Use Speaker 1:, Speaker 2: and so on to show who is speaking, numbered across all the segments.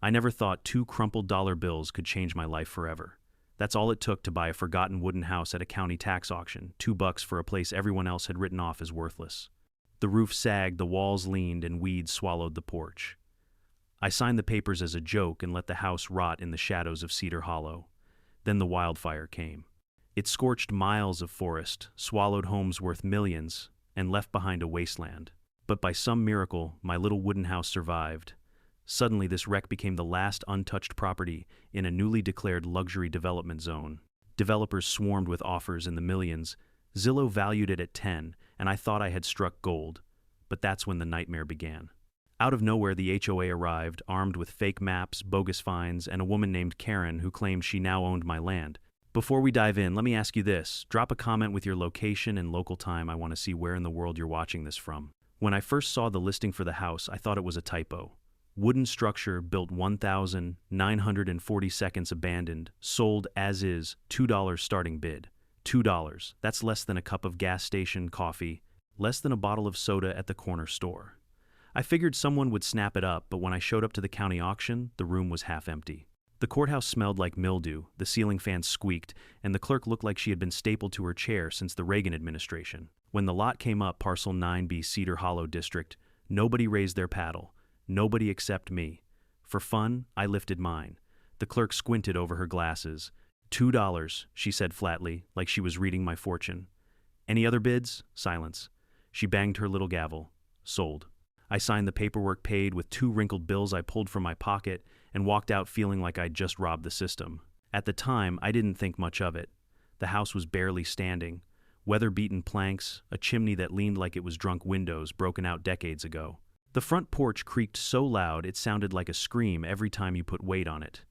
Speaker 1: I never thought 2 crumpled bills could change my life forever. That's all it took to buy a forgotten wooden house at a county tax auction, $2 for a place everyone else had written off as worthless. The roof sagged, the walls leaned, and weeds swallowed the porch. I signed the papers as a joke and let the house rot in the shadows of Cedar Hollow. Then the wildfire came. It scorched miles of forest, swallowed homes worth millions, and left behind a wasteland. But by some miracle, my little wooden house survived. Suddenly, this wreck became the last untouched property in a newly declared luxury development zone. Developers swarmed with offers in the millions. Zillow valued it at 10, and I thought I had struck gold. But that's when the nightmare began. Out of nowhere, the HOA arrived, armed with fake maps, bogus fines, and a woman named Karen who claimed she now owned my land. Before we dive in, let me ask you this. Drop a comment with your location and local time. I want to see where in the world you're watching this from. When I first saw the listing for the house, I thought it was a typo. Wooden structure built 1,940 seconds abandoned, sold as is, $2 starting bid. $2. That's less than a cup of gas station coffee, less than a bottle of soda at the corner store. I figured someone would snap it up, but when I showed up to the county auction, the room was half empty. The courthouse smelled like mildew, the ceiling fan squeaked, and the clerk looked like she had been stapled to her chair since the Reagan administration. When the lot came up, Parcel 9B, Cedar Hollow District, nobody raised their paddle. Nobody except me. For fun, I lifted mine. The clerk squinted over her glasses. $2, she said flatly, like she was reading my fortune. Any other bids? Silence. She banged her little gavel. Sold. I signed the paperwork, paid with 2 wrinkled bills I pulled from my pocket, and walked out feeling like I'd just robbed the system. At the time, I didn't think much of it. The house was barely standing. Weather-beaten planks, a chimney that leaned like it was drunk windows broken out decades ago. The front porch creaked so loud it sounded like a scream every time you put weight on it.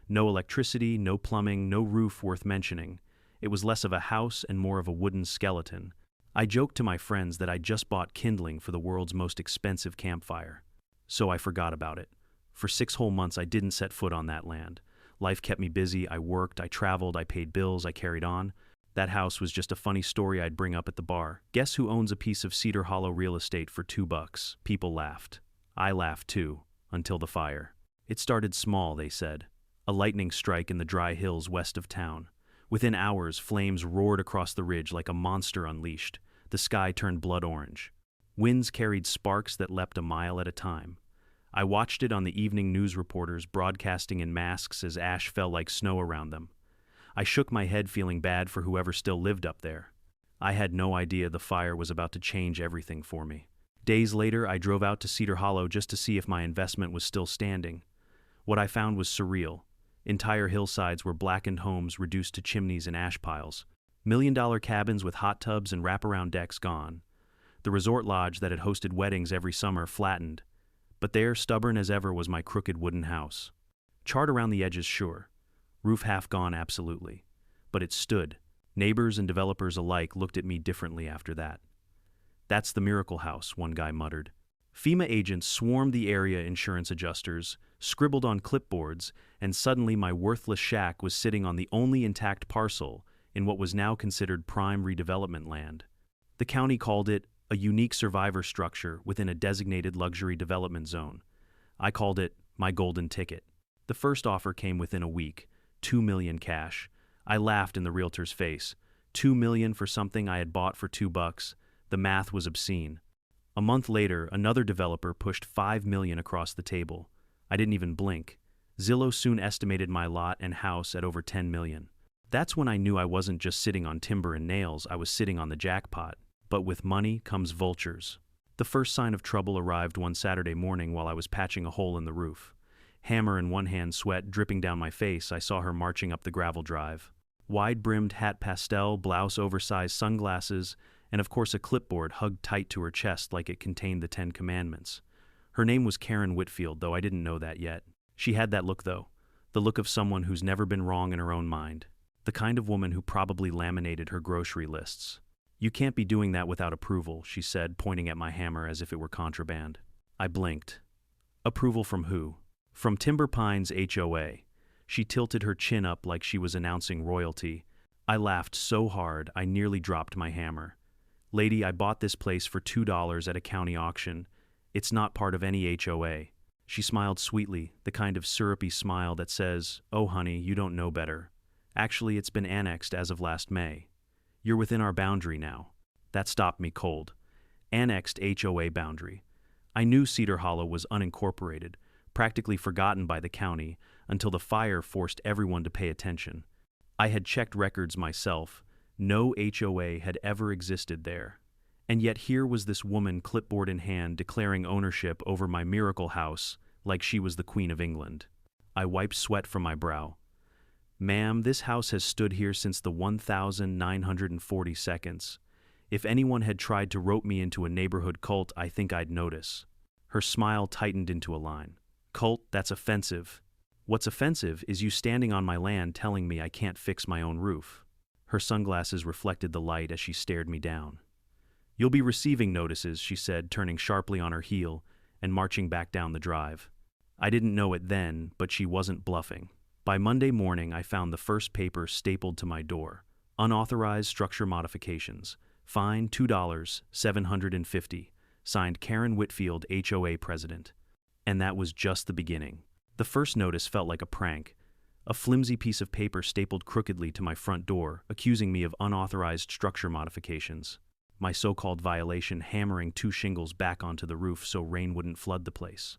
Speaker 1: No electricity, no plumbing, no roof worth mentioning. It was less of a house and more of a wooden skeleton. I joked to my friends that I'd just bought kindling for the world's most expensive campfire. So I forgot about it. For 6 whole months I didn't set foot on that land. Life kept me busy, I worked, I traveled, I paid bills, I carried on. That house was just a funny story I'd bring up at the bar. Guess who owns a piece of Cedar Hollow real estate for $2? People laughed. I laughed too, until the fire. It started small, they said. A lightning strike in the dry hills west of town. Within hours, flames roared across the ridge like a monster unleashed. The sky turned blood orange. Winds carried sparks that leapt a mile at a time. I watched it on the evening news reporters broadcasting in masks as ash fell like snow around them. I shook my head, feeling bad for whoever still lived up there. I had no idea the fire was about to change everything for me. Days later, I drove out to Cedar Hollow just to see if my investment was still standing. What I found was surreal. Entire hillsides were blackened homes reduced to chimneys and ash piles. $1 million cabins with hot tubs and wraparound decks gone. The resort lodge that had hosted weddings every summer flattened. But there, stubborn as ever, was my crooked wooden house. Charred around the edges, sure. Roof half gone, absolutely. But it stood. Neighbors and developers alike looked at me differently after that. That's the miracle house, one guy muttered. FEMA agents swarmed the area, insurance adjusters scribbled on clipboards, and suddenly my worthless shack was sitting on the only intact parcel in what was now considered prime redevelopment land. The county called it a unique survivor structure within a designated luxury development zone. I called it my golden ticket. The first offer came within a week. $2 million cash. I laughed in the realtor's face. $2 million for something I had bought for $2. The math was obscene. A month later, another developer pushed $5 million across the table. I didn't even blink. Zillow soon estimated my lot and house at over $10 million. That's when I knew I wasn't just sitting on timber and nails, I was sitting on the jackpot. But with money comes vultures. The first sign of trouble arrived one Saturday morning while I was patching a hole in the roof. Hammer in one hand, sweat dripping down my face, I saw her marching up the gravel drive. Wide-brimmed hat pastel, blouse oversized sunglasses, and of course a clipboard hugged tight to her chest like it contained the 10 Commandments. Her name was Karen Whitfield, though I didn't know that yet. She had that look, though. The look of someone who's never been wrong in her own mind. The kind of woman who probably laminated her grocery lists. "You can't be doing that without approval," she said, pointing at my hammer as if it were contraband. I blinked. Approval from who? From Timber Pines HOA. She tilted her chin up like she was announcing royalty. I laughed so hard I nearly dropped my hammer. "Lady, I bought this place for $2 at a county auction. It's not part of any HOA." She smiled sweetly, the kind of syrupy smile that says, "Oh honey, you don't know better. Actually, it's been annexed as of last May. You're within our boundary now." That stopped me cold. Annexed HOA boundary. I knew Cedar Hollow was unincorporated, practically forgotten by the county, until the fire forced everyone to pay attention. I had checked records myself. No HOA had ever existed there. And yet here was this woman, clipboard in hand, declaring ownership over my miracle house like she was the Queen of England. I wiped sweat from my brow. "Ma'am, this house has stood here since the 1942. If anyone had tried to rope me into a neighborhood cult, I think I'd notice." Her smile tightened into a line. "Cult, that's offensive." "What's offensive is you standing on my land telling me I can't fix my own roof." Her sunglasses reflected the light as she stared me down. "You'll be receiving notices," she said, turning sharply on her heel and marching back down the drive. I didn't know it then, but she wasn't bluffing. By Monday morning, I found the first paper stapled to my door. Unauthorized structure modifications. Fine $2, $750. Signed Karen Whitfield, HOA president. And that was just the beginning. The first notice felt like a prank. A flimsy piece of paper stapled crookedly to my front door, accusing me of unauthorized structure modifications. My so-called violation hammering 2 shingles back onto the roof so rain wouldn't flood the place.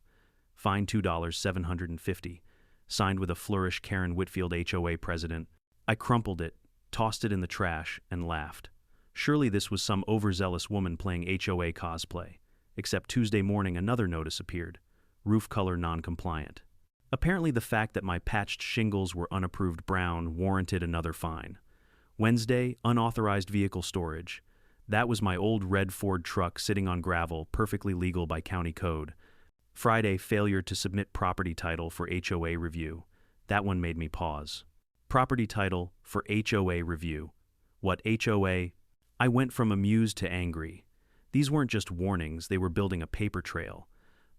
Speaker 1: Fine $2, $750. Signed with a flourish, Karen Whitfield, HOA president. I crumpled it, tossed it in the trash, and laughed. Surely this was some overzealous woman playing HOA cosplay. Except Tuesday morning another notice appeared. Roof color non-compliant. Apparently the fact that my patched shingles were unapproved brown warranted another fine. Wednesday, unauthorized vehicle storage. That was my old red Ford truck sitting on gravel, perfectly legal by county code. Friday, failure to submit property title for HOA review. That one made me pause. Property title for HOA review. What HOA? I went from amused to angry. These weren't just warnings, they were building a paper trail.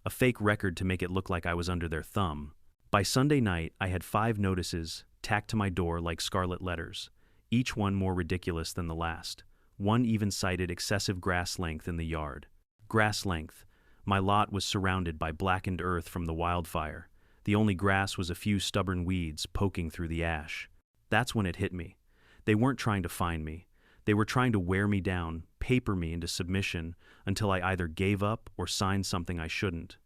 Speaker 1: A fake record to make it look like I was under their thumb. By Sunday night, I had 5 notices tacked to my door like scarlet letters, each one more ridiculous than the last. One even cited excessive grass length in the yard. Grass length. My lot was surrounded by blackened earth from the wildfire. The only grass was a few stubborn weeds poking through the ash. That's when it hit me. They weren't trying to find me. They were trying to wear me down, paper me into submission until I either gave up or signed something I shouldn't.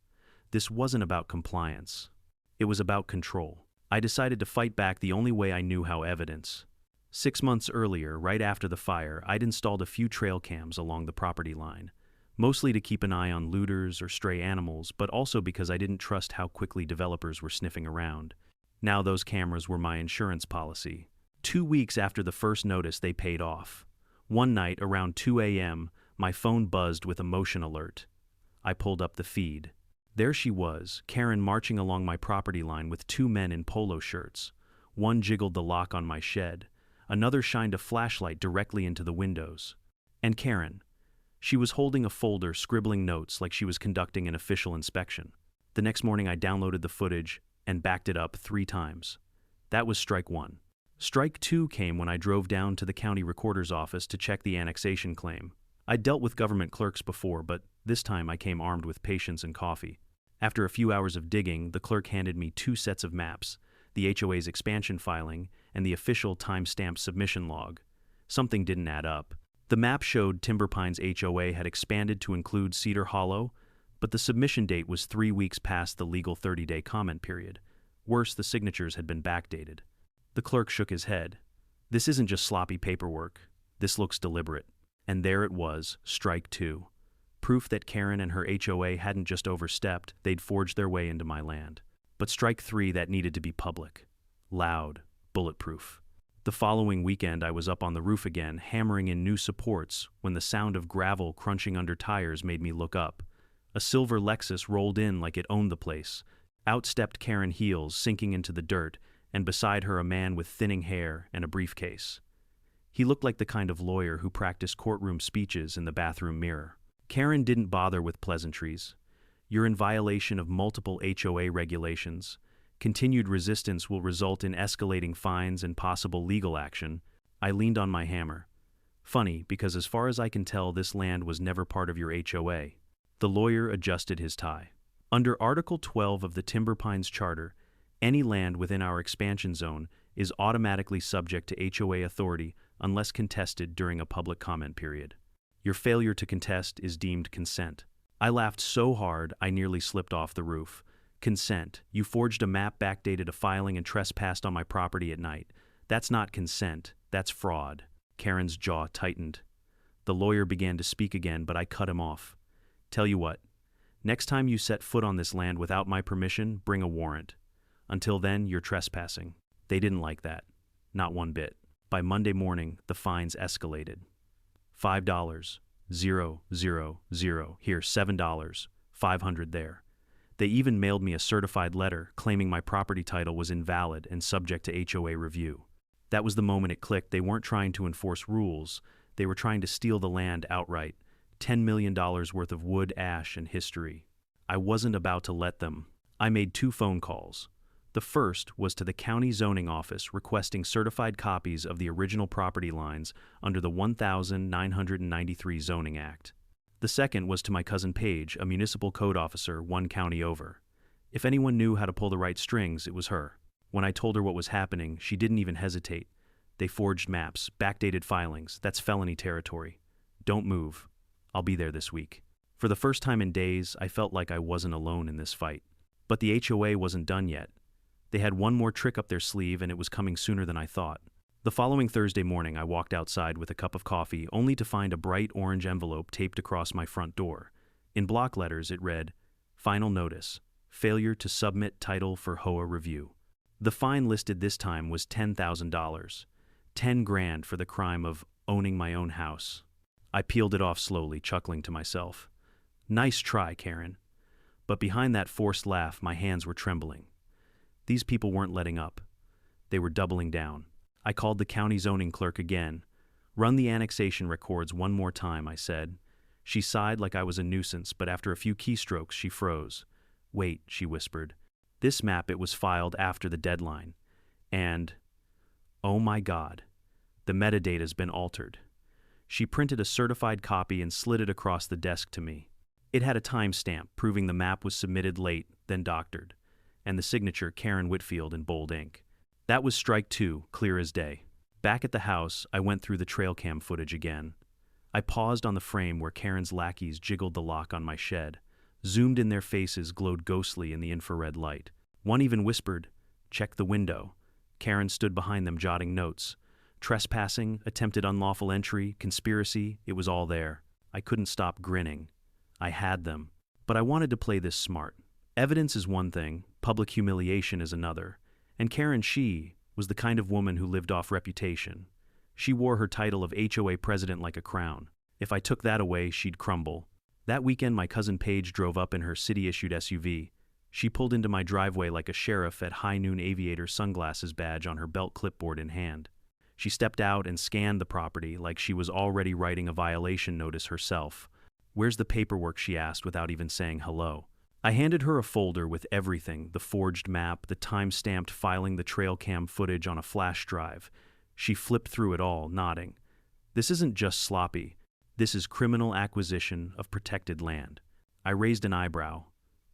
Speaker 1: This wasn't about compliance. It was about control. I decided to fight back the only way I knew how: evidence. 6 months earlier, right after the fire, I'd installed a few trail cams along the property line, mostly to keep an eye on looters or stray animals, but also because I didn't trust how quickly developers were sniffing around. Now those cameras were my insurance policy. 2 weeks after the first notice, they paid off. One night, around 2 a.m., my phone buzzed with a motion alert. I pulled up the feed. There she was, Karen, marching along my property line with 2 men in polo shirts. One jiggled the lock on my shed. Another shined a flashlight directly into the windows. And Karen. She was holding a folder, scribbling notes like she was conducting an official inspection. The next morning I downloaded the footage and backed it up 3 times. That was strike 1. Strike 2 came when I drove down to the county recorder's office to check the annexation claim. I'd dealt with government clerks before, but this time I came armed with patience and coffee. After a few hours of digging, the clerk handed me 2 sets of maps, the HOA's expansion filing and the official time-stamped submission log. Something didn't add up. The map showed Timber Pines HOA had expanded to include Cedar Hollow, but the submission date was 3 weeks past the legal 30-day comment period. Worse, the signatures had been backdated. The clerk shook his head. "This isn't just sloppy paperwork. This looks deliberate." And there it was, strike 2. Proof that Karen and her HOA hadn't just overstepped, they'd forged their way into my land. But strike 3, that needed to be public. Loud, bulletproof. The following weekend I was up on the roof again, hammering in new supports, when the sound of gravel crunching under tires made me look up. A silver Lexus rolled in like it owned the place. Out stepped Karen, heels sinking into the dirt, and beside her a man with thinning hair and a briefcase. He looked like the kind of lawyer who practiced courtroom speeches in the bathroom mirror. Karen didn't bother with pleasantries. "You're in violation of multiple HOA regulations. Continued resistance will result in escalating fines and possible legal action." I leaned on my hammer. "Funny, because as far as I can tell, this land was never part of your HOA." The lawyer adjusted his tie. Under Article 12 of the Timber Pines Charter, any land within our expansion zone is automatically subject to HOA authority unless contested during a public comment period. Your failure to contest is deemed consent. I laughed so hard I nearly slipped off the roof. Consent. You forged a map backdated a filing and trespassed on my property at night. That's not consent. That's fraud. Karen's jaw tightened. The lawyer began to speak again, but I cut him off. Tell you what, next time you set foot on this land without my permission, bring a warrant. Until then, you're trespassing. They didn't like that. Not one bit. By Monday morning, the fines escalated. $5, 0, 0, 0, here $7, 500 there. They even mailed me a certified letter claiming my property title was invalid and subject to HOA review. That was the moment it clicked. They weren't trying to enforce rules. They were trying to steal the land outright. $10 million worth of wood, ash, and history. I wasn't about to let them. I made 2 phone calls. The first was to the county zoning office requesting certified copies of the original property lines under the 1993 Zoning Act. The second was to my cousin Paige, a municipal code officer 1 county over. If anyone knew how to pull the right strings, it was her. When I told her what was happening, she didn't even hesitate. They forged maps, backdated filings. That's felony territory. Don't move. I'll be there this week. For the first time in days, I felt like I wasn't alone in this fight. But the HOA wasn't done yet. They had one more trick up their sleeve, and it was coming sooner than I thought. The following Thursday morning, I walked outside with a cup of coffee, only to find a bright orange envelope taped across my front door. In block letters, it read, "Final notice. Failure to submit title for HOA review." The fine listed this time was $10,000. 10 grand for the crime of owning my own house. I peeled it off slowly, chuckling to myself. Nice try, Karen. But behind that forced laugh, my hands were trembling. These people weren't letting up. They were doubling down. I called the county zoning clerk again. Run the annexation records one more time, I said. She sighed like I was a nuisance, but after a few keystrokes, she froze. Wait, she whispered. This map, it was filed after the deadline. And, oh my God, the metadata's been altered. She printed a certified copy and slid it across the desk to me. It had a timestamp proving the map was submitted late, then doctored, and the signature Karen Whitfield in bold ink. That was strike 2, clear as day. Back at the house, I went through the trail cam footage again. I paused on the frame where Karen's lackeys jiggled the lock on my shed. Zoomed in, their faces glowed ghostly in the infrared light. One even whispered, "Check the window." Karen stood behind them jotting notes. Trespassing, attempted unlawful entry, conspiracy, it was all there. I couldn't stop grinning. I had them. But I wanted to play this smart. Evidence is one thing, public humiliation is another. And Karen, she was the kind of woman who lived off reputation. She wore her title of HOA president like a crown. If I took that away, she'd crumble. That weekend, my cousin Paige drove up in her city-issued SUV. She pulled into my driveway like a sheriff at high noon, aviator sunglasses badge on her belt, clipboard in hand. She stepped out and scanned the property like she was already writing a violation notice herself. "Where's the paperwork?" she asked without even saying hello. I handed her a folder with everything, the forged map, the time-stamped filing, the trail cam footage on a flash drive. She flipped through it all, nodding. This isn't just sloppy. This is criminal acquisition of protected land. I raised an eyebrow.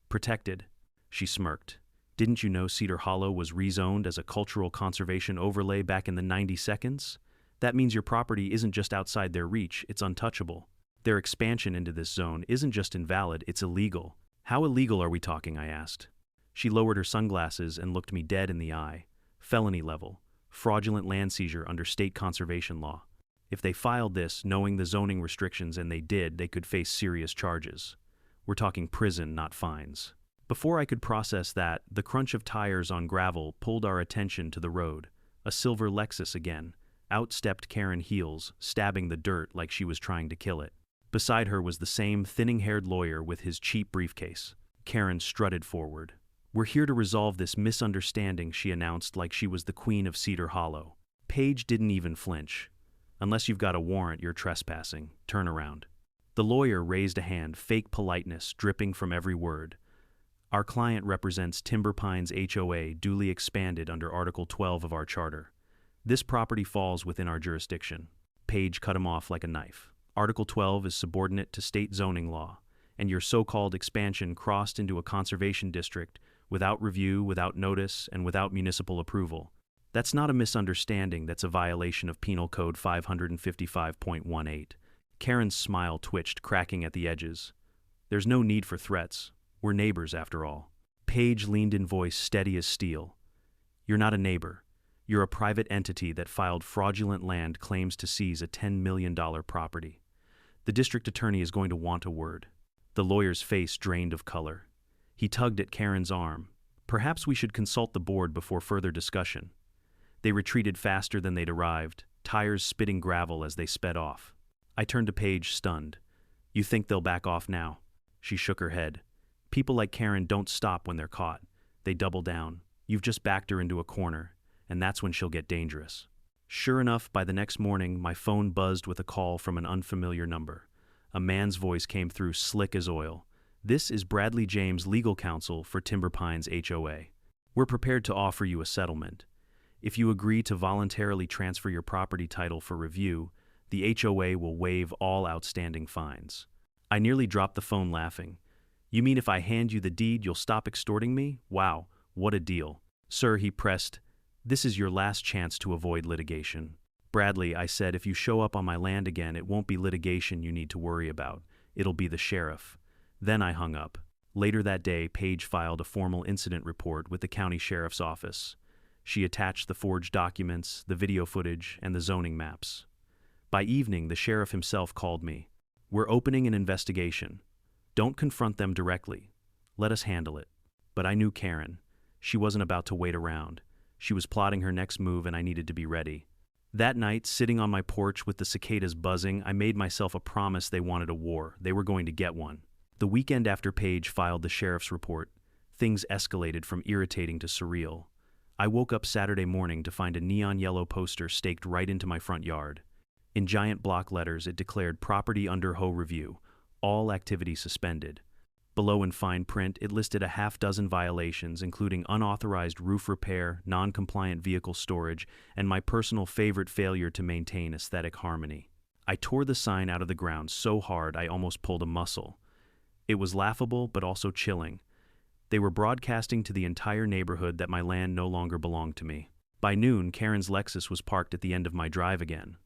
Speaker 1: Protected? She smirked. Didn't you know Cedar Hollow was rezoned as a cultural conservation overlay back in the 90s? That means your property isn't just outside their reach, it's untouchable. Their expansion into this zone isn't just invalid, it's illegal. How illegal are we talking? I asked. She lowered her sunglasses and looked me dead in the eye. Felony level. Fraudulent land seizure under state conservation law. If they filed this, knowing the zoning restrictions, and they did, they could face serious charges. We're talking prison, not fines. Before I could process that, the crunch of tires on gravel pulled our attention to the road. A silver Lexus again. Out stepped Karen Heels, stabbing the dirt like she was trying to kill it. Beside her was the same thinning-haired lawyer with his cheap briefcase. Karen strutted forward. "We're here to resolve this misunderstanding," she announced like she was the queen of Cedar Hollow. Paige didn't even flinch. "Unless you've got a warrant, you're trespassing. Turn around." The lawyer raised a hand, fake politeness dripping from every word. "Our client represents Timber Pines HOA, duly expanded under Article 12 of our charter. This property falls within our jurisdiction." Paige cut him off like a knife. "Article 12 is subordinate to state zoning law. and your so-called expansion crossed into a conservation district without review, without notice, and without municipal approval. That's not a misunderstanding, that's a violation of Penal Code 555.18. Karen's smile twitched, cracking at the edges. There's no need for threats. We're neighbors, after all. Paige leaned in, voice steady as steel. You're not a neighbor. You're a private entity that filed fraudulent land claims to seize a $10 million property. The district attorney is going to want a word. The lawyer's face drained of color. He tugged at Karen's arm. Perhaps we should consult the board before further discussion. They retreated faster than they'd arrived, tires spitting gravel as they sped off. I turned to Paige, stunned. You think they'll back off now? She shook her head. People like Karen don't stop when they're caught. They double down. You've just backed her into a corner, and that's when she'll get dangerous. Sure enough, by the next morning, my phone buzzed with a call from an unfamiliar number. A man's voice came through, slick as oil. This is Bradley James, legal counsel for Timber Pines HOA. We're prepared to offer you a settlement. If you agree to voluntarily transfer your property title for review, the HOA will waive all outstanding fines. I nearly dropped the phone laughing. You mean if I hand you the deed, you'll stop extorting me? Wow, what a deal. Sir, he pressed, this is your last chance to avoid litigation. Bradley, I said, if you show up on my land again, it won't be litigation you need to worry about. It'll be the sheriff. Then I hung up. Later that day, Paige filed a formal incident report with the county sheriff's office. She attached the forged documents, the video footage, and the zoning maps. By evening, the sheriff himself called me. We're opening an investigation. Don't confront them directly. Let us handle it. But I knew Karen. She wasn't about to wait around. She was plotting her next move, and I needed to be ready. That night, sitting on my porch with the cicadas buzzing, I made myself a promise. They wanted a war. They were going to get one. The weekend after Paige filed the sheriff's report, things escalated from irritating to surreal. I woke up Saturday morning to find a neon yellow poster staked right into my front yard. In giant block letters, it declared property under HOA review, all activity suspended. Below in fine print, it listed a half-dozen violations, including unauthorized roof repair, non-compliant vehicle storage, and my personal favorite, failure to maintain aesthetic harmony. I tore the sign out of the ground so hard I almost pulled a muscle. It was laughable, but also chilling. They were broadcasting to the entire neighborhood that my land no longer belonged to me. By noon, Karen's Lexus was parked at the end of my drive again.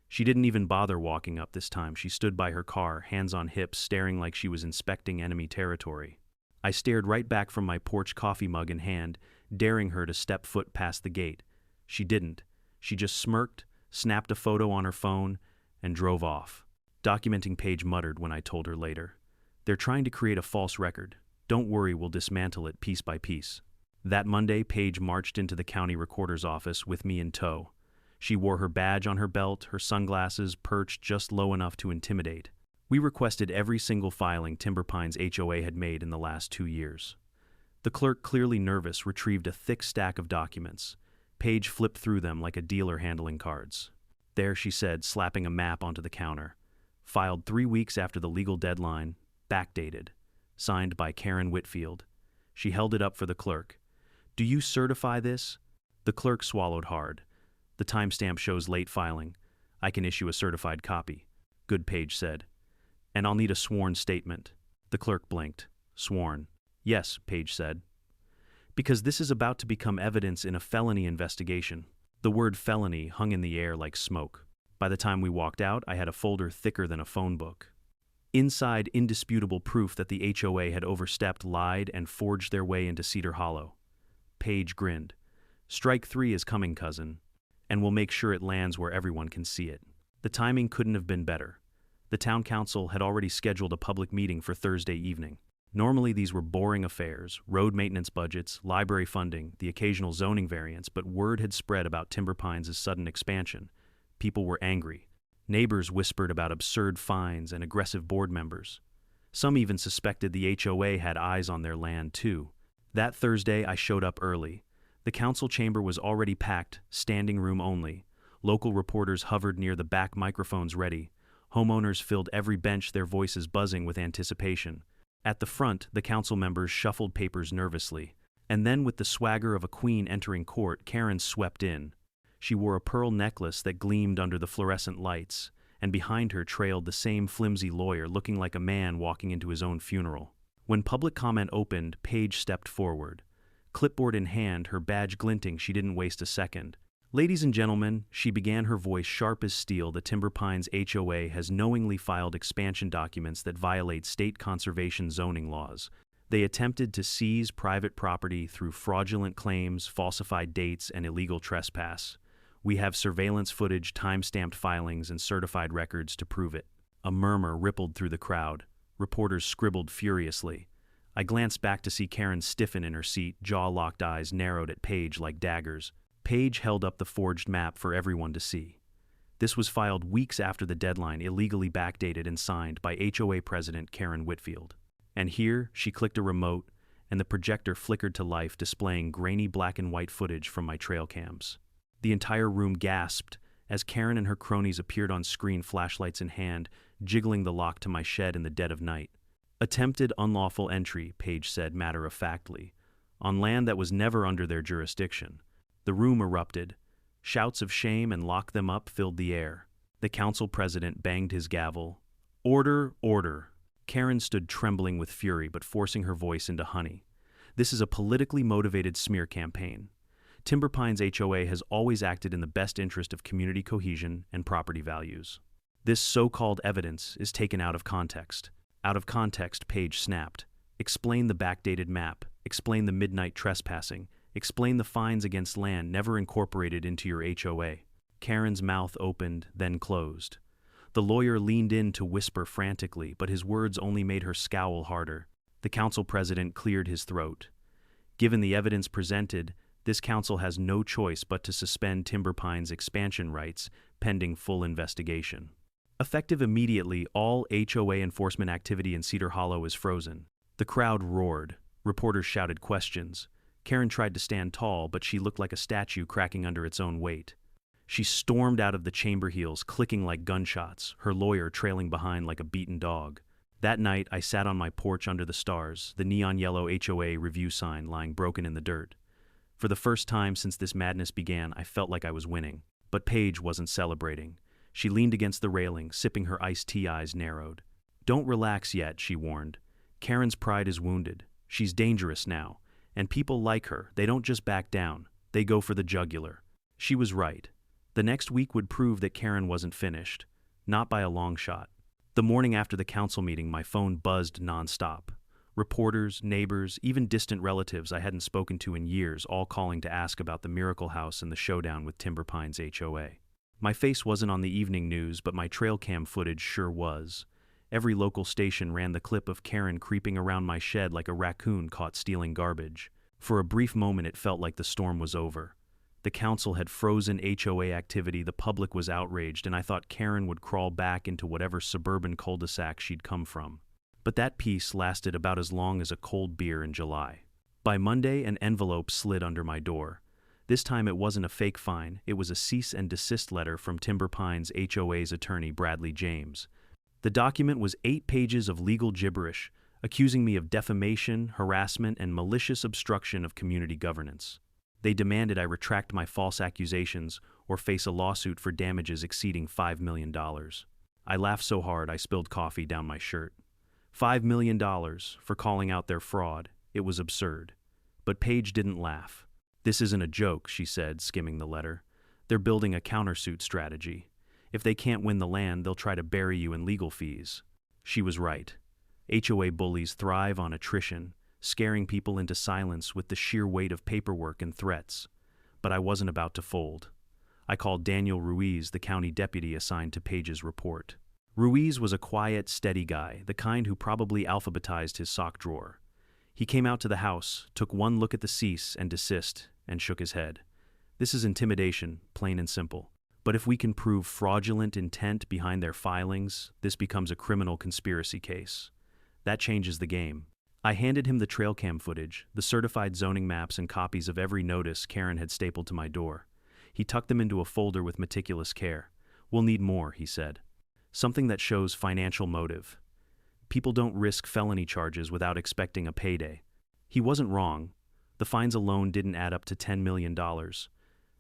Speaker 1: She didn't even bother walking up this time. She stood by her car, hands on hips, staring like she was inspecting enemy territory. I stared right back from my porch, coffee mug in hand, daring her to step foot past the gate. She didn't. She just smirked, snapped a photo on her phone, and drove off. Documenting Paige muttered when I told her later. They're trying to create a false record. Don't worry, we'll dismantle it piece by piece. That Monday, Paige marched into the county recorder's office with me in tow. She wore her badge on her belt, her sunglasses perched just low enough to intimidate. We requested every single filing Timber Pines HOA had made in the last 2 years. The clerk, clearly nervous, retrieved a thick stack of documents. Paige flipped through them like a dealer handling cards. There, she said, slapping a map onto the counter. Filed 3 weeks after the legal deadline, backdated. Signed by Karen Whitfield. She held it up for the clerk. Do you certify this? The clerk swallowed hard. The timestamp shows late filing. I can issue a certified copy. Good, Paige said. And I'll need a sworn statement. The clerk blinked. Sworn. Yes, Paige said. Because this is about to become evidence in a felony investigation. The word felony hung in the air like smoke. By the time we walked out, I had a folder thicker than a phone book. Inside, indisputable proof that the HOA had overstepped, lied, and forged their way into Cedar Hollow. Paige grinned. Strike 3 is coming, cousin. And we'll make sure it lands where everyone can see it. The timing couldn't have been better. The town council had already scheduled a public meeting for Thursday evening. Normally these were boring affairs, road maintenance budgets, library funding, the occasional zoning variance, but word had spread about Timber Pines' sudden expansion. People were angry. Neighbors whispered about absurd fines and aggressive board members. Some even suspected the HOA had eyes on their land too. That Thursday I showed up early. The council chamber was already packed, standing room only. Local reporters hovered near the back, microphones ready. Homeowners filled every bench, their voices buzzing with anticipation. At the front, the council members shuffled papers nervously. And then, with the swagger of a queen entering court, Karen swept in. She wore a pearl necklace that gleamed under the fluorescent lights, and behind her trailed the same flimsy lawyer looking like a man walking into his own funeral. When public comment opened, Paige stepped forward. Clipboard in hand, her badge glinting, she didn't waste a second. "Ladies and gentlemen," she began, her voice sharp as steel, "the Timber Pines HOA has knowingly filed expansion documents that violate state conservation zoning laws. They attempted to seize private property through fraudulent claims, falsified dates, and illegal trespass. We have surveillance footage, time-stamped filings, and certified records to prove it." A murmur rippled through the crowd. Reporters scribbled furiously. I glanced back to see Karen stiffen in her seat, jaw-locked eyes narrowed at Paige like daggers. Paige held up the forged map for everyone to see. This was filed weeks after the deadline, illegally backdated and signed by HOA President Karen Whitfield. And here, she clicked a remote, and the projector flickered to life, displaying grainy black and white footage from my trail cams. The entire room gasped as Karen and her cronies appeared on screen, flashlights in hand, jiggling the lock to my shed in the dead of night. "Attempted unlawful entry," Paige said matter-of-factly, "on land that was never under their jurisdiction." The room erupted. Shouts of shame and "lock them up" filled the air. The council president banged his gavel. "Order, order." Karen stood trembling with fury but forcing her voice into honey. "This is a politically motivated smear campaign. Timber Pines HOA has always acted in the best interest of community cohesion and property values. This so-called evidence is taken out of context." Out of context, Paige snapped. "Explain the backdated map. Explain the midnight trespassing. Explain the fines against land never incorporated into your HOA." Karen's mouth opened, then closed. The lawyer leaned in to whisper frantically, but his words only made her scowl harder. The council president cleared his throat. "Given the evidence presented, this council has no choice but to suspend Timber Pines' expansion rights pending full investigation. Effective immediately, all HOA enforcement activity in Cedar Hollow is frozen." The crowd roared. Reporters shouted questions. Karen tried to stand tall, but she looked like a statue cracking under its own weight. She stormed out of the chamber heels, clicking like gunshots, her lawyer trailing behind like a beaten dog. That night, I sat on my porch under the stars, the neon yellow HOA review sign lying broken in the dirt. For the first time since this madness began, I felt like I was winning. But Paige wasn't celebrating. She leaned against the railing, sipping her iced tea, eyes narrowed. "Don't relax yet," she warned. "Karen's pride is wounded. She's dangerous now. And people like her, they don't just back down, they go for the jugular." She was right. The next week would prove that Karen wasn't finished. Not by a long shot. The morning after the council meeting, my phone buzzed nonstop. Reporters, neighbors, even distant relatives I hadn't spoken to in years, all calling to ask about the Miracle House and the showdown with Timber Pines HOA. My face wasn't on the evening news, but my trail cam footage sure was. Every local station ran the clip of Karen creeping around my shed like a raccoon caught stealing garbage. For a brief moment it felt like the storm was over. The council had frozen HOA activity, the public was outraged, and I thought Karen would crawl back into whatever suburban cul-de-sac she'd come from. But that peace lasted about as long as a cold beer in July. By Monday, an envelope slid under my door. This time it wasn't a fake fine, it was a cease and desist letter from Timber Pines HOA's attorney, Bradley James. The document was 8 pages of legal gibberish, accusing me of defamation, harassment, and malicious obstruction of community governance. They demanded I retract my false accusations or face a lawsuit for damages exceeding $5 million. I laughed so hard I spilled coffee down my shirt. $5 million for calling out their fraud. It was absurd. But Paige didn't laugh. "This isn't a joke," she said, skimming the letter. "They're building a countersuit strategy. If they can't win the land, they'll try to bury you in legal fees." She was right. HOA bullies thrive on attrition, scaring people into silence with the sheer weight of paperwork and threats. But I wasn't about to fold. I called Daniel Ruiz, the county deputy assigned to Paige's report. Ruiz was a quiet, steady guy, the kind who probably alphabetized his sock drawer. He came out to the house, took one look at the cease and desist, and shook his head. "This is intimidation, plain and simple. But if we can prove fraudulent intent behind their filings, this becomes a criminal conspiracy case. That changes the game." I handed him the trail cam footage, the certified zoning maps, and copies of every notice Karen had stapled to my door. He tucked them into a folder with meticulous care. "We'll need more," he said. "Something that shows financial motive. People don't risk felony charges without expecting a payday." He wasn't wrong. The fines alone didn't add up to $10 million.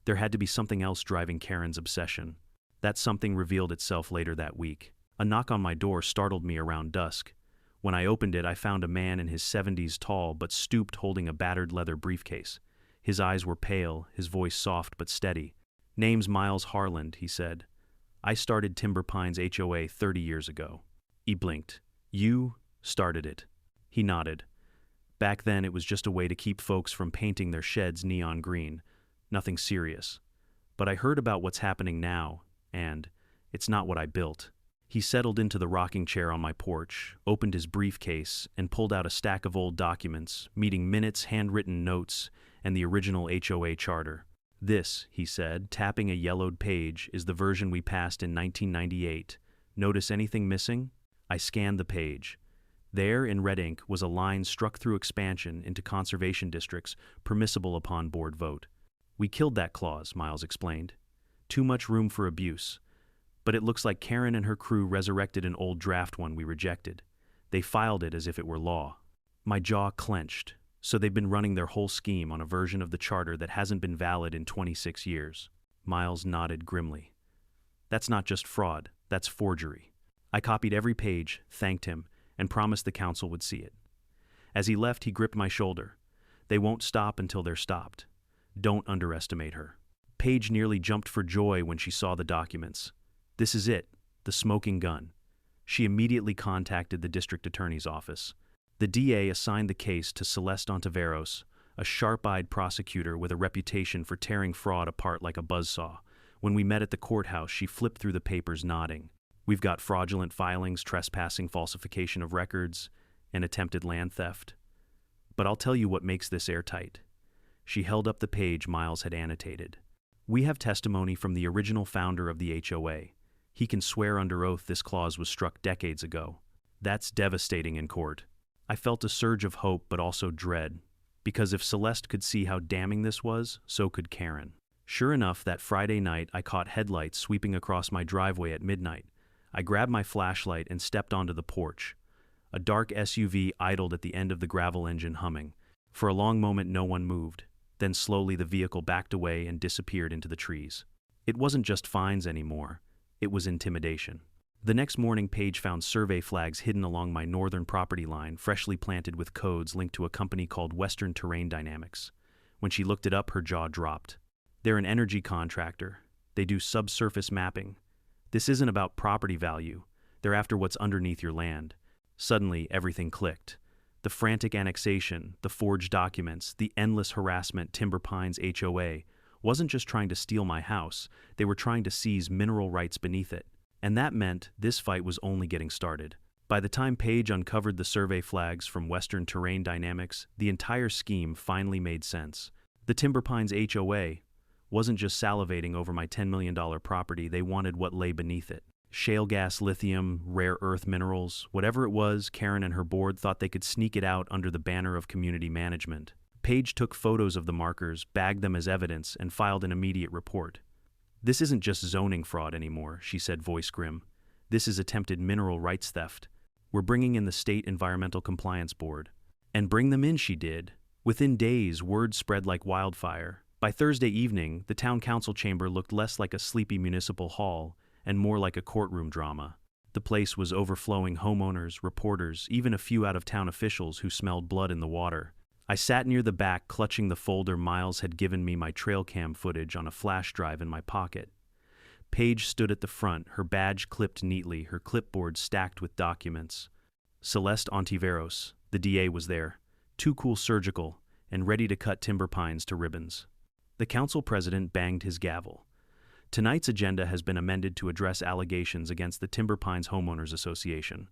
Speaker 1: There had to be something else driving Karen's obsession. That something revealed itself later that week. A knock on my door startled me around dusk. When I opened it, I found a man in his 70s, tall but stooped, holding a battered leather briefcase. His eyes were pale, his voice soft but steady. "Name's Miles Harland," he said. "I started Timber Pines HOA 30 years ago." He blinked. "You started it?" He nodded. "Back then it was just a way to keep folks from painting their sheds neon green. Nothing serious. But I heard about what's happening now, and it's not what I built." He settled into the rocking chair on my porch, opened his briefcase, and pulled out a stack of old documents, meeting minutes, handwritten notes, and the original HOA charter. "This," he said, tapping a yellowed page, "is the version we passed in 1998. Notice anything missing?" I scanned the page. There, in red ink, was a line struck through expansion into conservation districts, permissible upon board vote. "We killed that clause," Miles explained. "Too much room for abuse. But it looks like Karen and her crew resurrected an old draft one we rejected. They filed it as if it were law." My jaw clenched. So they've been running their whole scheme on a version of the charter that hasn't been valid in 26 years. Miles nodded grimly. "That's not just fraud, that's forgery." I copied every page, thanked him, and promised the council would see it. As he left, he gripped my shoulder. "They won't stop until they're stopped. Don't underestimate her." Paige nearly jumped for joy when she saw the documents. This is it, the smoking gun. She immediately contacted the district attorney's office. The DA assigned the case to Celeste Ontiveros, a sharp-eyed prosecutor with a reputation for tearing fraud apart like a buzzsaw. When we met at the courthouse, she flipped through the papers, nodding. "We've got fraudulent filings, trespassing, falsification of records, and attempted land theft. But I'll tell you what makes this airtight." She held up the page Miles had annotated. "We have testimony from the original founder of the HOA. He can swear under oath this clause was struck decades ago. That's devastating in court." I felt a surge of hope but also dread, because if Celeste could see how damning this was, so could Karen. Sure enough, that Friday night I caught headlights sweeping across my driveway at midnight. I grabbed my flashlight and stepped onto the porch. A dark SUV idled at the end of the gravel engine, humming. For a long moment no one moved. Then slowly the vehicle backed away and disappeared into the trees. It wasn't just fines anymore. It was intimidation. The next morning, Paige found survey flags hidden along my northern property line, freshly planted with codes linked to a company called Western Terrain Dynamics. When she looked it up, her jaw dropped. They're an energy contractor. They do subsurface mapping. This isn't about property value. They're after what's underneath your land. Suddenly, everything clicked. The frantic annexation, the forged documents, the endless harassment. Timber Pines HOA wasn't just trying to steal my house, they were trying to seize mineral rights beneath it. And that meant this fight was only getting started. By the time Paige uncovered the survey flags from Western Terrain Dynamics, the entire scheme finally made sense. The Timber Pines HOA wasn't just salivating over my $10 million property, they wanted what lay beneath it. Shale gas, lithium, rare earth minerals, whatever it was, Karen and her board thought they could sneak it out under the banner of community management. Paige took photos of the markers, bagged them as evidence, and filed an immediate report. "This isn't just zoning fraud anymore," she said, voice grim. "This is attempted mineral rights theft. We're bringing in the State Environmental Compliance Board." And bring them in she did. Within days, word spread like wildfire. By Thursday evening, the town council chamber looked less like a sleepy municipal hall and more like a courtroom drama. The place was overflowing homeowners, reporters, even a few out-of-town officials who smelled blood in the water. I sat near the back, clutching the folder Miles had given me, my trail cam footage on a flash drive in my pocket. Paige stood at the front, her badge clipped neatly, her clipboard stacked with documents. Celeste Ontiveros, the DA, was there, too cool, surgical, and ready to cut Timber Pines to ribbons. The council president banged his gavel. "Tonight's agenda has been amended to address allegations against the Timber Pines Homeowners Association.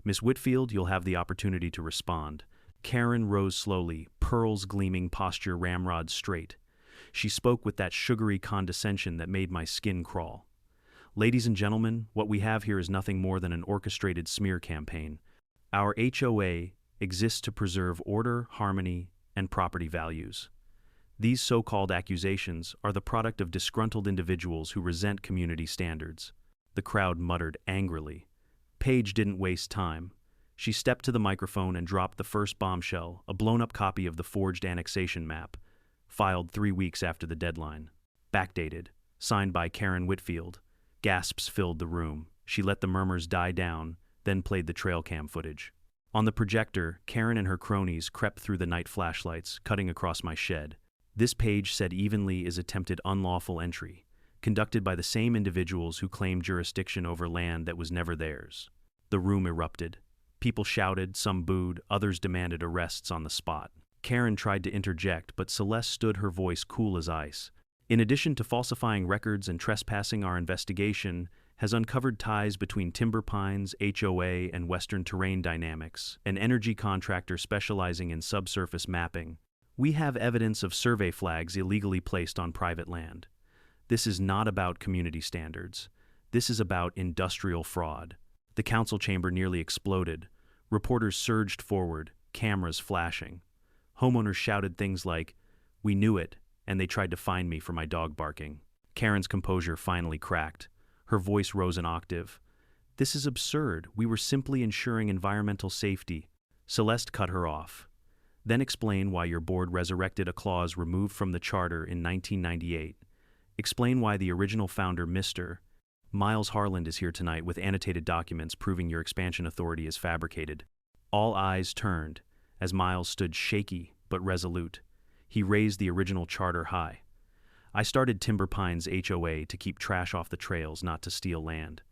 Speaker 1: Miss Whitfield, you'll have the opportunity to respond." Karen rose slowly, pearls gleaming, posture ramrod straight. She spoke with that sugary condescension that made my skin crawl. "Ladies and gentlemen, what we have here is nothing more than an orchestrated smear campaign. Our HOA exists to preserve order, harmony, and property values. These so-called accusations are the product of disgruntled individuals who resent community standards." The crowd muttered angrily. Paige didn't waste time. She stepped to the microphone and dropped the first bombshell, a blown-up copy of the forged annexation map, filed 3 weeks after the deadline. Backdated, signed by Karen Whitfield. Gasps filled the room. She let the murmurs die down, then played the trail cam footage. On the projector, Karen and her cronies crept through the night flashlights, cutting across my shed. This page said evenly is attempted unlawful entry, conducted by the same individuals who claimed jurisdiction over land that was never theirs. The room erupted. People shouted, some booed, others demanded arrests on the spot. Karen tried to interject, but Celeste stood, her voice cool as ice. In addition to falsifying records and trespassing, our investigation has uncovered ties between Timber Pines, HOA, and Western Terrain Dynamics, an energy contractor specializing in subsurface mapping. We have evidence of survey flags illegally placed on private land. This is not about community standards. This is about industrial fraud. The council chamber nearly exploded. Reporters surged forward, cameras flashing. Homeowners shouted things like, "We knew it," and they tried to find me for my dog barking. Karen's composure finally cracked. Her voice rose an octave. "This is absurd. We were simply ensuring environmental safety." Celeste cut her off. "Then explain why your board resurrected a clause removed from the charter in 1998. Explain why the original founder, Mr. Miles Harland, is here tonight with annotated documents proving your expansion authority is fabricated." All eyes turned as Miles stood shaky but resolute. He raised the original charter high. "I started Timber Pines HOA to keep trash off the trails, not to steal land.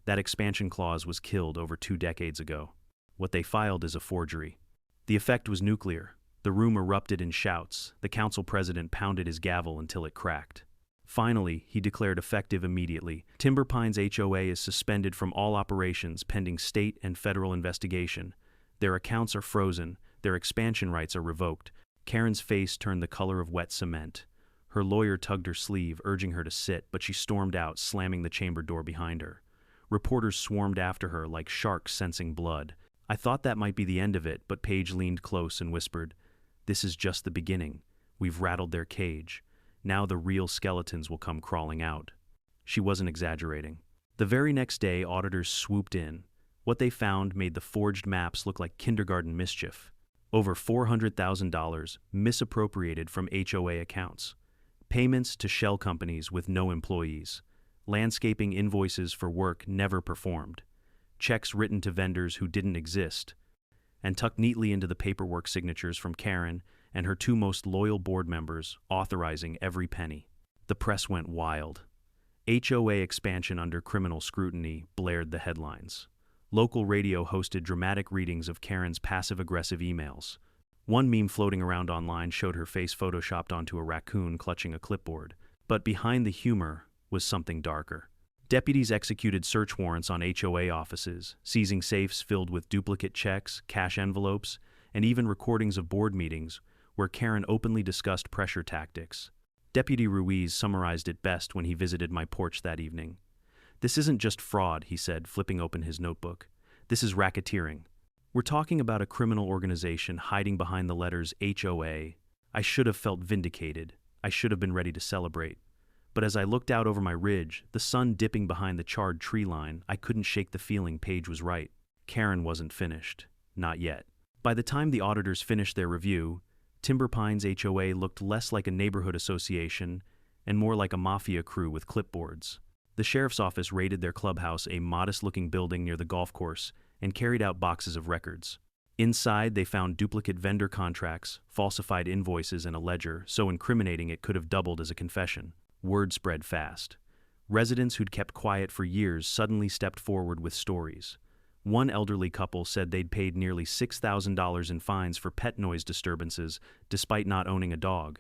Speaker 1: That expansion clause was killed over 2 decades ago. What they filed is a forgery." The effect was nuclear. The room erupted in shouts. The council president pounded his gavel until it cracked. Finally, he declared effective immediately. Timber Pines HOA is suspended from all operations pending state and federal investigation. Their accounts are frozen. Their expansion rights are revoked. Karen's face turned the color of wet cement. Her lawyer tugged her sleeve, urging her to sit, but she stormed out, slamming the chamber door behind her. Reporters swarmed after her like sharks sensing blood. I thought that might be the end of it, but Paige leaned close and whispered, "This is just the beginning. We've rattled their cage. Now the real skeletons will come crawling out." She wasn't exaggerating. The very next day, auditors swooped in. What they found made the forged maps look like kindergarten mischief. Over $400,000 misappropriated from HOA accounts. Payments to shell companies with no employees. Landscaping invoices for work never performed. Checks written to vendors who didn't exist. And tucked neatly into the paperwork, signatures from Karen and her 2 most loyal board members, authorizing every penny. The press went wild. HOA expansion under criminal scrutiny blared the headlines. Local radio hosted dramatic readings of Karen's passive-aggressive emails. One meme floating around online showed her face photoshopped onto a raccoon clutching a clipboard. But behind the humor was something darker. Deputies executed search warrants on HOA offices, seizing safes filled with duplicate checks, cash envelopes, and even recordings of board meetings where Karen openly discussed pressure tactics. Deputy Ruiz summarized it best when he visited my porch that evening. "This isn't just fraud," he said, flipping open his notebook. "This is racketeering. We're talking about a criminal organization hiding behind the letters HOA. I should have felt vindicated. I should have been ready to celebrate. But as I looked out over my ridge, the sun dipping behind the charred tree line, I couldn't shake the feeling Paige was right. Karen wasn't finished. Not yet." By the time the auditors finished their review, Timber Pines HOA looked less like a neighborhood association and more like a mafia crew with clipboards. The sheriff's office raided their clubhouse, a modest-looking building near the golf course, and carried out boxes of records. Inside, they found duplicate vendor contracts, falsified invoices, and a ledger, so incriminating it could have doubled as a confession. Word spread fast. Residents who'd kept quiet for years suddenly stepped forward with stories. One elderly couple said they'd paid nearly $6,000 in fines for pet noise disturbances, despite not owning a dog.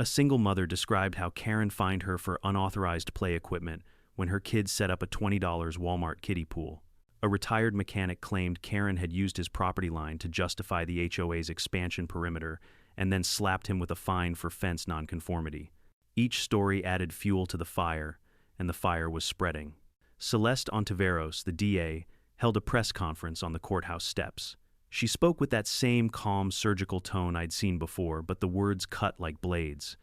Speaker 1: A single mother described how Karen fined her for unauthorized play equipment when her kids set up a $20 Walmart kiddie pool. A retired mechanic claimed Karen had used his property line to justify the HOA's expansion perimeter and then slapped him with a fine for fence nonconformity. Each story added fuel to the fire, and the fire was spreading. Celeste Ontiveros, the DA, held a press conference on the courthouse steps. She spoke with that same calm, surgical tone I'd seen before, but the words cut like blades.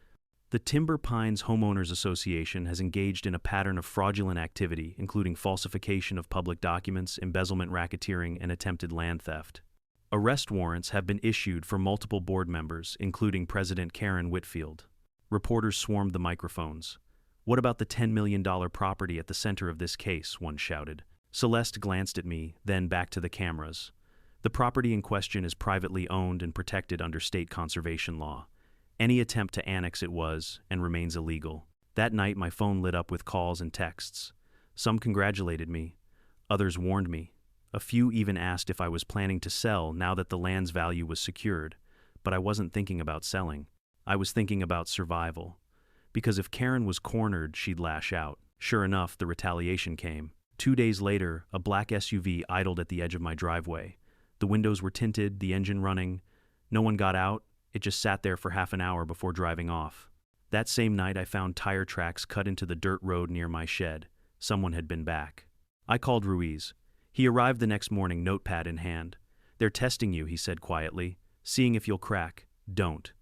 Speaker 1: The Timber Pines Homeowners Association has engaged in a pattern of fraudulent activity, including falsification of public documents, embezzlement, racketeering, and attempted land theft. Arrest warrants have been issued for multiple board members, including President Karen Whitfield. Reporters swarmed the microphones. "What about the $10 million property at the center of this case?" one shouted. Celeste glanced at me, then back to the cameras. "The property in question is privately owned and protected under state conservation law. Any attempt to annex it was, and remains illegal." That night my phone lit up with calls and texts. Some congratulated me. Others warned me. A few even asked if I was planning to sell now that the land's value was secured. But I wasn't thinking about selling. I was thinking about survival. Because if Karen was cornered, she'd lash out. Sure enough, the retaliation came. 2 days later, a black SUV idled at the edge of my driveway. The windows were tinted, the engine running. No one got out. It just sat there for half an hour before driving off. That same night, I found tire tracks cut into the dirt road near my shed. Someone had been back. I called Ruiz. He arrived the next morning, notepad in hand. "They're testing you," he said quietly, "seeing if you'll crack. Don't.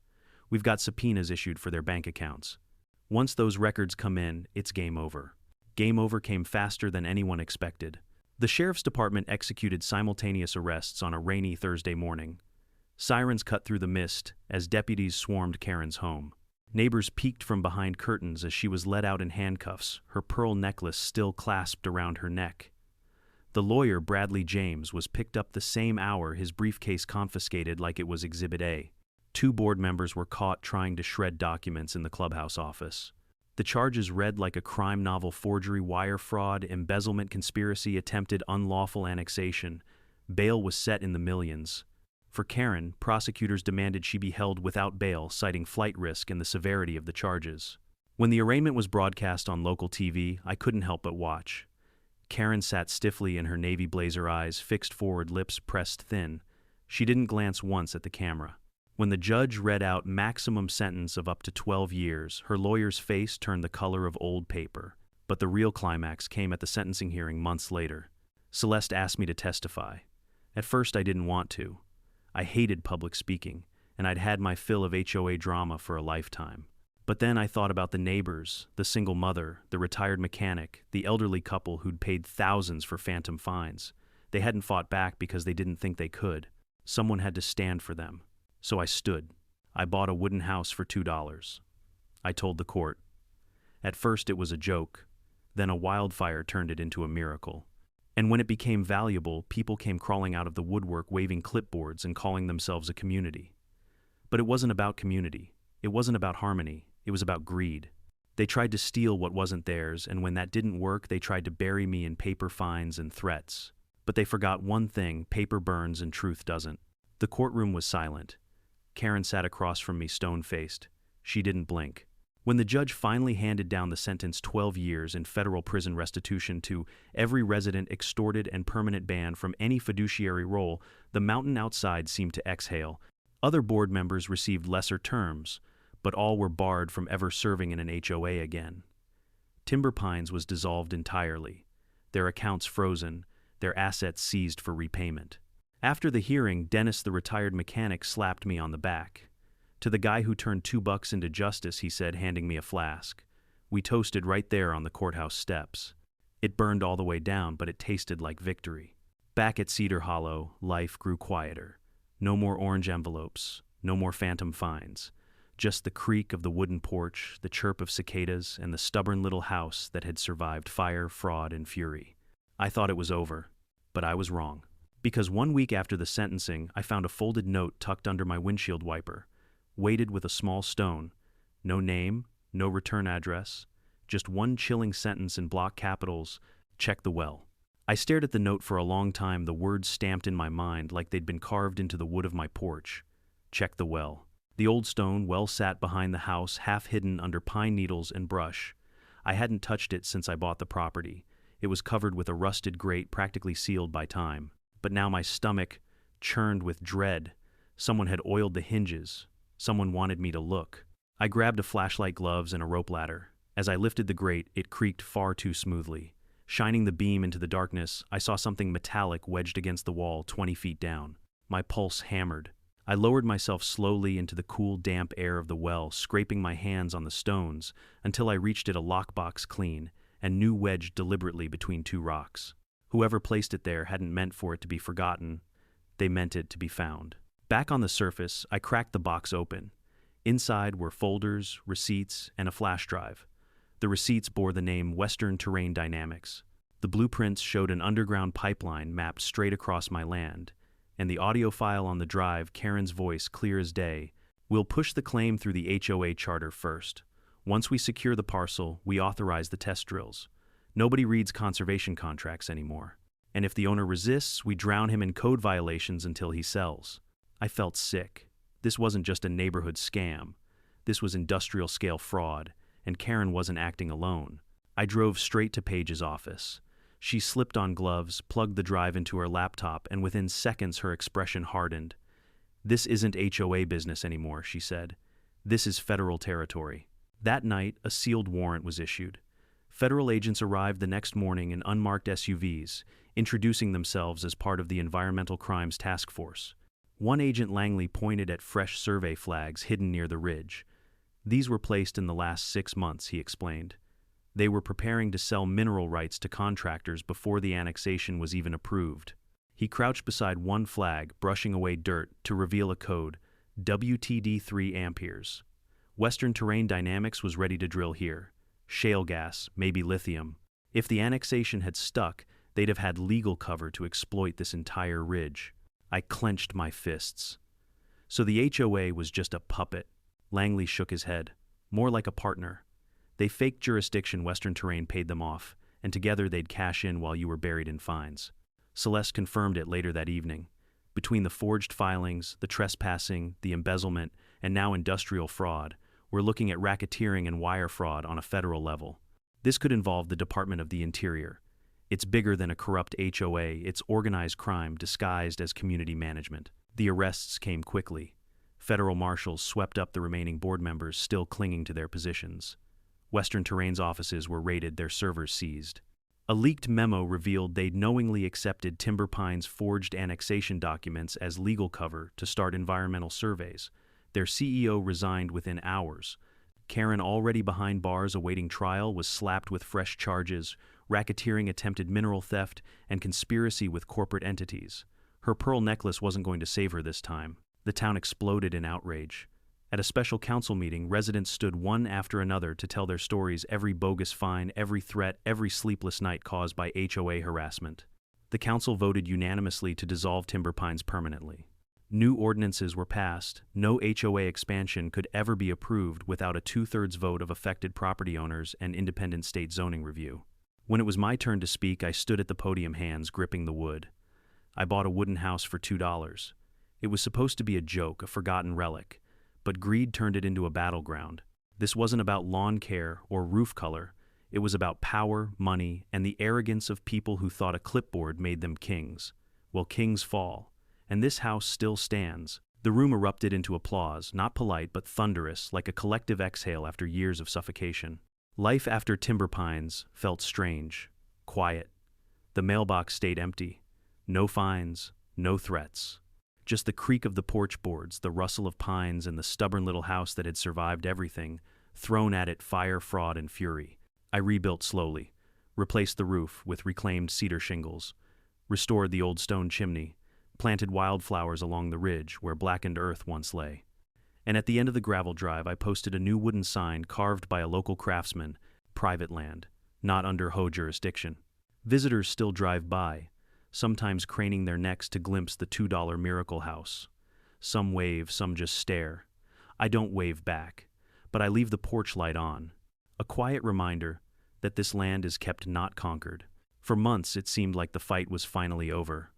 Speaker 1: We've got subpoenas issued for their bank accounts. Once those records come in, it's game over." Game over came faster than anyone expected. The sheriff's department executed simultaneous arrests on a rainy Thursday morning. Sirens cut through the mist as deputies swarmed Karen's home. Neighbors peeked from behind curtains as she was led out in handcuffs, her pearl necklace still clasped around her neck. The lawyer, Bradley James, was picked up the same hour, his briefcase confiscated like it was Exhibit A. 2 board members were caught trying to shred documents in the clubhouse office. The charges read like a crime novel: forgery, wire fraud, embezzlement, conspiracy, attempted unlawful annexation. Bail was set in the millions. For Karen, prosecutors demanded she be held without bail, citing flight risk and the severity of the charges. When the arraignment was broadcast on local TV, I couldn't help but watch. Karen sat stiffly in her navy blazer, eyes fixed forward, lips pressed thin. She didn't glance once at the camera. When the judge read out maximum sentence of up to 12 years, her lawyer's face turned the color of old paper. But the real climax came at the sentencing hearing months later. Celeste asked me to testify. At first, I didn't want to. I hated public speaking, and I'd had my fill of HOA drama for a lifetime. But then I thought about the neighbors, the single mother, the retired mechanic, the elderly couple who'd paid thousands for phantom fines. They hadn't fought back because they didn't think they could. Someone had to stand for them. So I stood. I bought a wooden house for $2. I told the court. At first it was a joke. Then a wildfire turned it into a miracle. And when it became valuable, people came crawling out of the woodwork waving clipboards and calling themselves a community. But it wasn't about community. It wasn't about harmony. It was about greed. They tried to steal what wasn't theirs, and when that didn't work, they tried to bury me in paper fines and threats. But they forgot one thing: paper burns and truth doesn't. The courtroom was silent. Karen sat across from me, stone-faced. She didn't blink. When the judge finally handed down the sentence, 12 years in federal prison restitution to every resident, extorted and permanent ban from any fiduciary role, the mountain outside seemed to exhale. Other board members received lesser terms, but all were barred from ever serving in an HOA again. Timber Pines was dissolved entirely, their accounts frozen, their assets seized for repayment. After the hearing, Dennis, the retired mechanic, slapped me on the back. To the guy who turned $2 into justice, he said, handing me a flask. We toasted right there on the courthouse steps. It burned all the way down, but it tasted like victory. Back at Cedar Hollow, life grew quieter. No more orange envelopes, no more phantom fines. Just the creak of the wooden porch, the chirp of cicadas, and the stubborn little house that had survived fire, fraud, and fury. I thought it was over, but I was wrong. Because 1 week after the sentencing, I found a folded note tucked under my windshield wiper, weighted with a small stone. No name, no return address, just one chilling sentence in block capitals: check the well. I stared at the note for a long time, the words stamped in my mind like they'd been carved into the wood of my porch. Check the well. The old stone well sat behind the house, half hidden under pine needles and brush. I hadn't touched it since I bought the property. It was covered with a rusted grate, practically sealed by time. But now my stomach churned with dread. Someone had oiled the hinges. Someone wanted me to look. I grabbed a flashlight, gloves, and a rope ladder. As I lifted the grate, it creaked far too smoothly. Shining the beam into the darkness, I saw something metallic wedged against the wall 20 feet down. My pulse hammered. I lowered myself slowly into the cool, damp air of the well, scraping my hands on the stones until I reached it, a lockbox clean, and new wedged deliberately between 2 rocks. Whoever placed it there hadn't meant for it to be forgotten. They meant it to be found. Back on the surface, I cracked the box open. Inside were folders, receipts, and a flash drive. The receipts bore the name Western Terrain Dynamics. The blueprints showed an underground pipeline mapped straight across my land, and the audio file on the drive, Karen's voice clear as day. We'll push the claim through the HOA charter first. Once we secure the parcel, we authorize the test drills. Nobody reads conservation contracts anymore. And if the owner resists, we drown him in code violations until he sells. I felt sick. This wasn't just a neighborhood scam. This was industrial-scale fraud, and Karen wasn't acting alone. I drove straight to Paige's office. She slipped on gloves, plugged the drive into her laptop, and within seconds her expression hardened. "This isn't HOA business anymore," she said. "This is federal territory." That night, a sealed warrant was issued. Federal agents arrived the next morning in unmarked SUVs, introducing themselves as part of the Environmental Crimes Task Force. One agent Langley pointed at fresh survey flags hidden near the ridge. "These were placed in the last 6 months," he explained. "They were preparing to sell mineral rights to contractors before the annexation was even approved." He crouched beside one flag, brushing away dirt, to reveal a code, WTD 3 amperes. Western Terrain Dynamics was ready to drill here. Shale gas, maybe lithium. If the annexation had stuck, they'd have had legal cover to exploit this entire ridge. I clenched my fists. So the HOA was just a puppet. Langley shook his head. More like a partner. They faked jurisdiction. Western Terrain paid them off, and together they'd cash in while you were buried in fines. Celeste confirmed it later that evening. Between the forged filings, the trespassing, the embezzlement, and now industrial fraud, we're looking at racketeering and wire fraud on a federal level. This could involve the Department of the Interior. It's bigger than a corrupt HOA. It's organized crime disguised as community management. The arrests came quickly. Federal marshals swept up the remaining board members still clinging to their positions. Western Terrain's offices were raided, their servers seized. A leaked memo revealed they'd knowingly accepted Timber Pine's forged annexation documents as legal cover to start environmental surveys. Their CEO resigned within hours. Karen, already behind bars awaiting trial, was slapped with fresh charges: racketeering, attempted mineral theft, and conspiracy with corporate entities. Her pearl necklace wasn't going to save her this time. The town exploded in outrage. At a special council meeting, residents stood one after another to tell their stories: every bogus fine, every threat, every sleepless night caused by HOA harassment. The council voted unanimously to dissolve Timber Pines permanently. New ordinances were passed. No HOA expansion could ever be approved without a 2/3 vote of affected property owners and independent state zoning review. When it was my turn to speak, I stood at the podium, hands gripping the wood. I bought a wooden house for $2. It was supposed to be a joke, a forgotten relic, but greed turned it into a battleground. This wasn't about lawn care or roof color. It was about power, money, and the arrogance of people who thought a clipboard made them kings. Well, kings fall. And this house still stands. The room erupted into applause, not polite but thunderous, like a collective exhale after years of suffocation. Life after Timber Pines felt strange, quiet. The mailbox stayed empty. No fines, no threats. Just the creak of the porch boards, the rustle of pines, and the stubborn little house that had survived everything, thrown at it fire, fraud, and fury. I rebuilt slowly, replaced the roof with reclaimed cedar shingles, restored the old stone chimney, planted wildflowers along the ridge where blackened earth once lay. And at the end of the gravel drive, I posted a new wooden sign carved by a local craftsman: private land, not under HOA jurisdiction. Visitors still drive by, sometimes craning their necks to glimpse the $2 miracle house. Some wave, some just stare. I don't wave back, but I leave the porch light on, a quiet reminder that this land is kept, not conquered. For months, it seemed like the fight was finally over.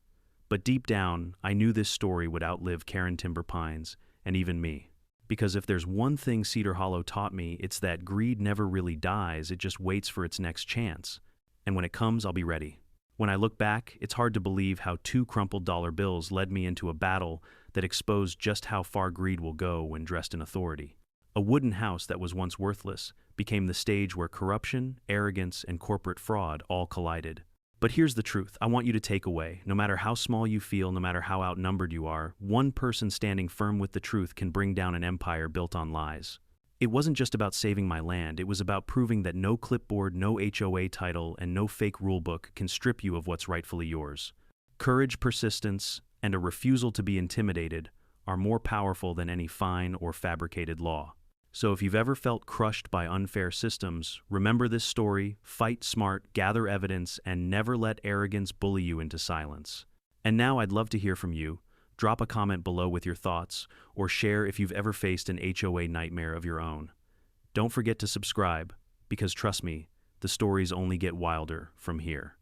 Speaker 1: But deep down, I knew this story would outlive Karen Timber Pines, and even me. Because if there's one thing Cedar Hollow taught me, it's that greed never really dies, it just waits for its next chance. And when it comes, I'll be ready. When I look back, it's hard to believe how 2 crumpled dollar bills led me into a battle that exposed just how far greed will go when dressed in authority. A wooden house that was once worthless became the stage where corruption, arrogance, and corporate fraud all collided. But here's the truth I want you to take away. No matter how small you feel, no matter how outnumbered you are, one person standing firm with the truth can bring down an empire built on lies. It wasn't just about saving my land, it was about proving that no clipboard, no HOA title, and no fake rulebook can strip you of what's rightfully yours. Courage, persistence, and a refusal to be intimidated are more powerful than any fine or fabricated law. So if you've ever felt crushed by unfair systems, remember this story, fight smart, gather evidence, and never let arrogance bully you into silence. And now I'd love to hear from you. Drop a comment below with your thoughts, or share if you've ever faced an HOA nightmare of your own. Don't forget to subscribe, because trust me, the stories only get wilder from here.